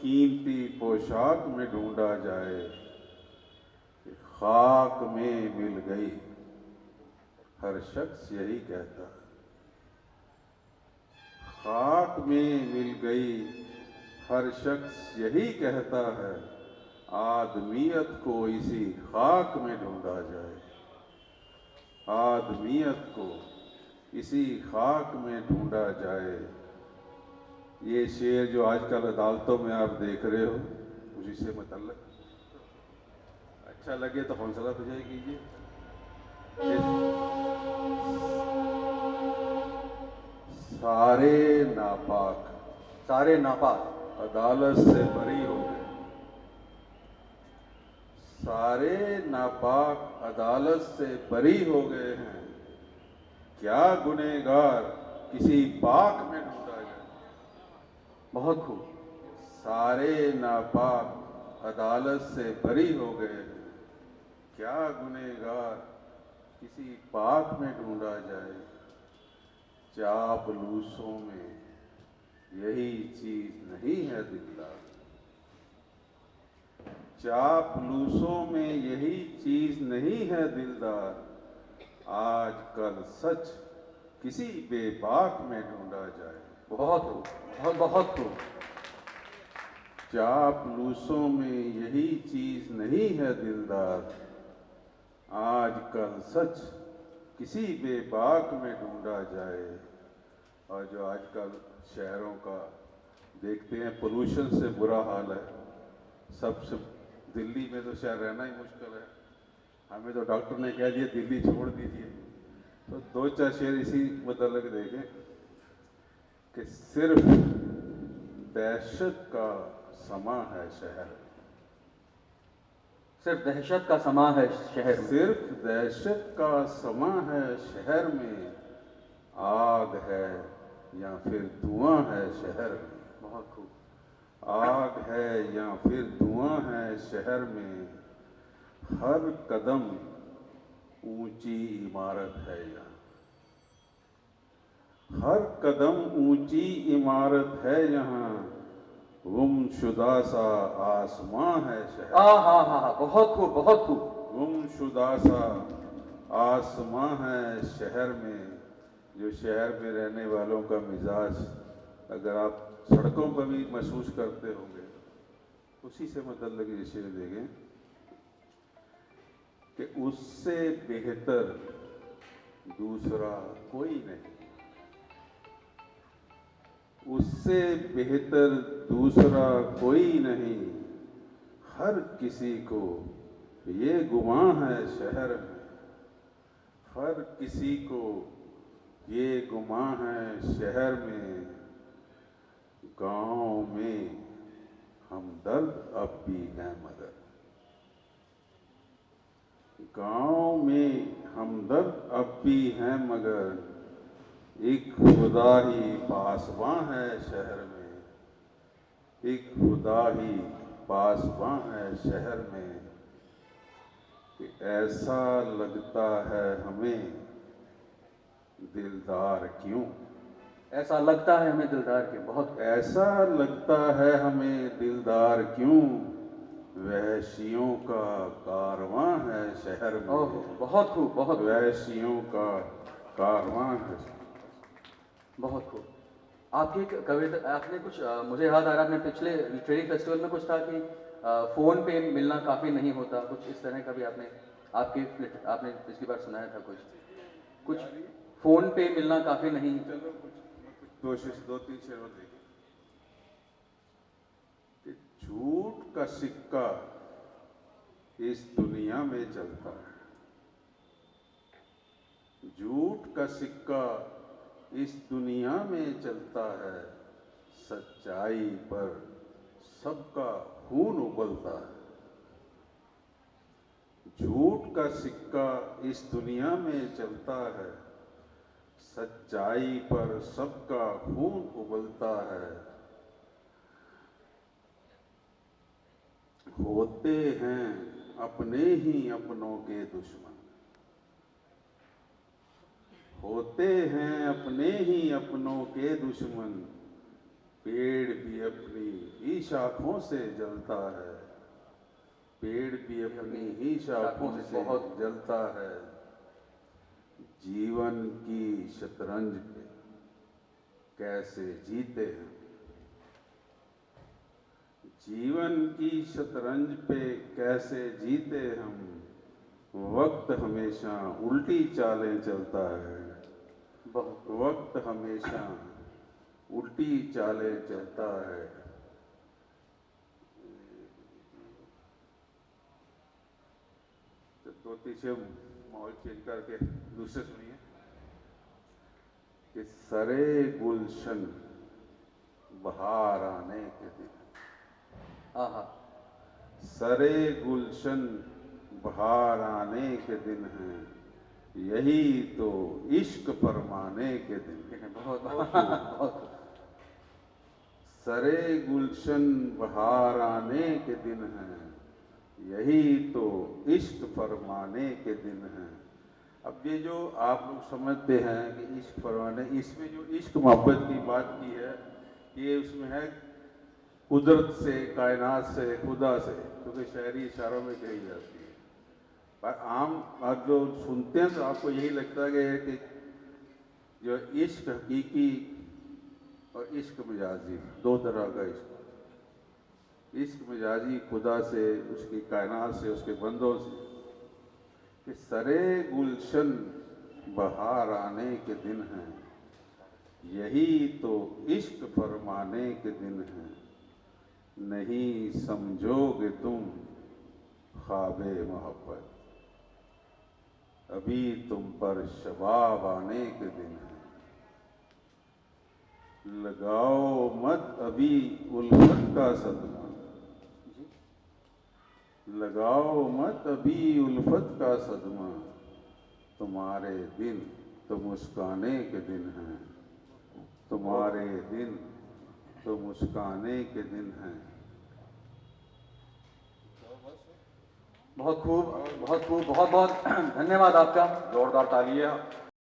कीमती पोशाक में ढूंढा जाए कि खाक में मिल गई, हर शख्स यही कहता है। खाक में मिल गई, हर शख्स यही कहता है। आदमियत को इसी खाक में ढूंढा जाए, आदमियत को इसी खाक में ढूंढा जाए। ये शेर जो आजकल अदालतों में आप देख रहे हो, उसी से मतलब अच्छा लगे तो हौसला अफजाई कीजिए। सारे नापाक सारे नापाक अदालत से बरी हो गए, सारे नापाक अदालत से बरी हो गए हैं। क्या गुनहगार किसी पाक में ढूंढा जाए। बहुत खूब। सारे नापाक अदालत से बरी हो गए हैं। क्या गुनहगार किसी पाक में ढूंढा जाए। चापलूसों में यही चीज नहीं है दिलदार, चापलूसों में यही चीज नहीं है दिलदार। आज कल सच किसी बेबाक में ढूंढा जाए। बहुत खूब, बहुत बहुत खूब। चापलूसों में यही चीज नहीं है दिलदार। आज कल सच किसी बेबाक में ढूंढा जाए। और जो आजकल शहरों का देखते हैं, पोल्यूशन से बुरा हाल है। सबसे दिल्ली में तो शायद रहना ही मुश्किल है। हमें तो डॉक्टर ने कह दिया दिल्ली छोड़ दीजिए। तो दो चार शेर इसी मतलब देखें कि सिर्फ दहशत का समा है शहर, सिर्फ दहशत का समा है शहर में, सिर्फ दहशत का समा है शहर में। आग है या फिर धुआं है शहर में। बहुत खूब। आग है या फिर धुआं है शहर में। हर कदम ऊंची इमारत है यहाँ, हर कदम ऊंची इमारत है यहाँ। गुमशुदा सा आसमां है शहर। हा, बहुत खूब, बहुत खूब। गुमशुदा सा आसमां है शहर में। जो शहर में रहने वालों का मिजाज अगर आप सड़कों पर भी महसूस करते होंगे, उसी से मतलब ये शेर देखें कि उससे बेहतर दूसरा कोई नहीं, उससे बेहतर दूसरा कोई नहीं। हर किसी को ये गुमां है शहर में, हर किसी को ये गुमां है शहर में। गांव में हमदर्द अब भी है मगर, गांव में हमदर्द अब भी है मगर। एक खुदा ही पासबां है शहर में, एक खुदा ही पासबां है शहर में। कि ऐसा लगता है हमें दिलदार क्यों, ऐसा लगता है हमें दिलदार के। बहुत ऐसा लगता है हमें दिलदार क्यों। वहशियों का कारवां है शहर में। ओह, बहुत खूब, बहुत खूब, वहशियों का कारवां है। बहुत खूब। आपकी एक कविता, आपने कुछ मुझे याद आ रहा है, आपने पिछले लिटरेरी फेस्टिवल में कुछ था कि फ़ोन पे मिलना काफ़ी नहीं होता, कुछ इस तरह का भी आपने आपने पिछली बार सुनाया था कुछ फ़ोन पे मिलना काफ़ी नहीं। चलो कुछ दो तीन शेर और देखें कि झूठ का सिक्का इस दुनिया में चलता है, झूठ का सिक्का इस दुनिया में चलता है। सच्चाई पर सबका खून उबलता है। झूठ का सिक्का इस दुनिया में चलता है। सच्चाई पर सबका खून उबलता है। होते हैं अपने ही अपनों के दुश्मन, होते हैं अपने ही अपनों के दुश्मन। पेड़ भी अपनी ही शाखों से जलता है, पेड़ भी अपनी ही शाखों से बहुत जलता है। जीवन की शतरंज पे कैसे जीते हैं, जीवन की शतरंज पे कैसे जीते हम। वक्त हमेशा उल्टी चालें चलता है, बहुत वक्त हमेशा उल्टी चालें चलता है। तो दो तीसरे माहौल चेंज करके दूसरे सुनिए कि सरे गुलशन बहार आने के दिन, आहा, सरे गुलशन बहार आने के दिन हैं, यही तो इश्क फरमाने के दिन हैं। बहुत बहुत सरे गुलशन बहार आने के दिन हैं, यही तो इश्क फरमाने के दिन हैं। अब ये जो आप लोग समझते हैं कि इश्क फरमाने, इसमें जो इश्क मोहब्बत की बात की है, ये उसमें है कुदरत से, कायनात से, खुदा से, क्योंकि शायरी इशारों में कही जाती है। पर आम आप जो सुनते हैं तो आपको यही लगता है कि जो इश्क हकीकी और इश्क मिजाजी, दो तरह का इश्क। इश्क मिजाजी खुदा से, उसकी कायनात से, उसके बंदों से, कि सरे गुलशन बहार आने के दिन हैं, यही तो इश्क फरमाने के दिन हैं। नहीं समझोगे तुम ख्वाबे मोहब्बत, अभी तुम पर शबाब आने के दिन हैं। लगाओ मत अभी उल्फत का सदमा, लगाओ मत अभी उल्फत का सदमा, तुम्हारे दिन तो मुस्काने के दिन हैं, तुम्हारे दिन तो मुस्काने के दिन हैं। बहुत खूब, बहुत खूब, बहुत बहुत धन्यवाद आपका। जोरदार तालियां।